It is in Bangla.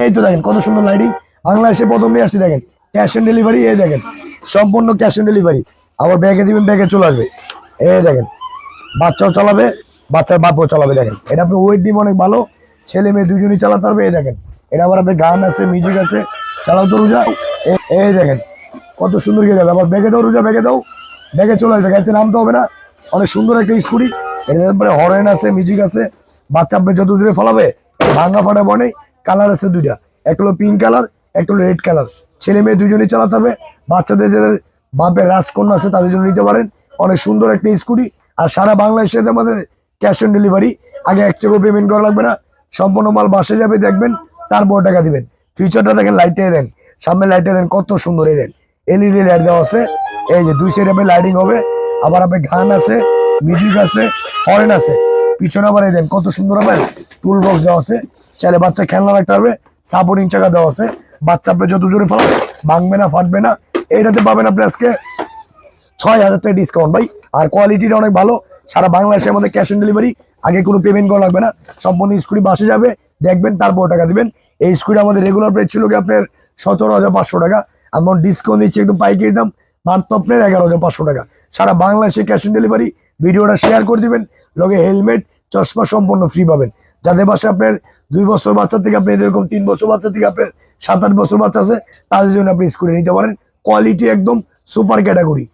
এই তো দেখেন কত সুন্দর লাইটিং, বাংলাদেশে প্রথম নিয়ে আসছি। দেখেন ক্যাশ অন ডেলিভারি, এই দেখেন সম্পূর্ণ ক্যাশ অন ডেলিভারি। আবার ব্যাগে দিবেন, ব্যাগে চলে আসবে। এই দেখেন বাচ্চাও চালাবে, বাচ্চার বাপও চালাবে। দেখেন এটা আপনার ওয়েট ডিম অনেক ভালো, ছেলে মেয়ে দুজনই চালাতে পারবে। এই দেখেন এটা আবার আপনার গান আছে, মিউজিক আছে, চালাও তো রোজা। এই দেখেন কত সুন্দর গিয়ে যাবে। আবার ব্যাগে দাও রোজা, ব্যাগে দাও, ব্যাগে চলে আসবে, গাড়িতে নামতে হবে না। অনেক সুন্দর একটা স্কুটি। এটা তারপরে হরেন আছে, মিউজিক আছে, বাচ্চা আপনি যত দূরে ফলাবে। ভাঙা ফাটা বনে কালার আছে দুইটা, একটা হলো পিঙ্ক কালার, একটা হলো রেড কালার। ছেলে মেয়ে দুজনেই চালাতে হবে। বাচ্চাদের যাদের বাপের রাজকন্যা আছে তাদের জন্য নিতে পারেন। অনেক সুন্দর একটা স্কুটি। আর সারা বাংলাদেশে আমাদের ক্যাশ অন ডেলিভারি। আগে এক টাকাও পেমেন্ট করা লাগবে না, সম্পূর্ণ মাল বাসে যাবে, দেখবেন তারপর টাকা দিবেন। ফিচারটা দেখেন, লাইটে দেন, সামনে লাইটে দেন, কত সুন্দর। এই দেন এলইডি লাইট দেওয়া আছে, এই যে দুই সাইডে আপনার লাইটিং হবে। আবার আপনার গান আছে, মিউজিক আছে, হরেন আছে। পিছনে আবার এই দেন কত সুন্দর আপনার টুল বক্স দেওয়া আছে, চাইলে বাচ্চা খেলনা রাখতে পারবে। সাপোর্টিং চাকা দেওয়া আছে, বাচ্চা আপনি যত জোরে ফেলাবে ভাঙবে না, ফাটবে না। এইটাতে পাবেন আপনি আজকে 6,000 টাকা ডিসকাউন্ট ভাই। আর কোয়ালিটিটা অনেক ভালো। সারা বাংলাদেশের মধ্যে ক্যাশ অন ডেলিভারি, আগে কোনো পেমেন্ট করা লাগবে না, সম্পূর্ণ স্কুটি বাসে যাবে, দেখবেন তারপর টাকা দিবেন। এই স্কুটি আমাদের রেগুলার প্রাইস ছিল কি আপনার 17,500 টাকা। আমরা ডিসকাউন্ট দিচ্ছি একদম পাইকারি দাম, মাত্র আপনার 11,500 টাকা। সারা বাংলাদেশে ক্যাশ অন ডেলিভারি। ভিডিওটা শেয়ার করে দিবেন, লগে হেলমেট চশমা সম্পূর্ণ ফ্রি পাবেন। যাদের বাসে আপনার 2 বছর বাচ্চা থেকে আপনি এরকম 3 বছর বাচ্চা থেকে আপনার 7-8 বছর বাচ্চা আছে, তাদের জন্য আপনি স্কুটি নিতে পারেন। কোয়ালিটি একদম সুপার ক্যাটাগরি।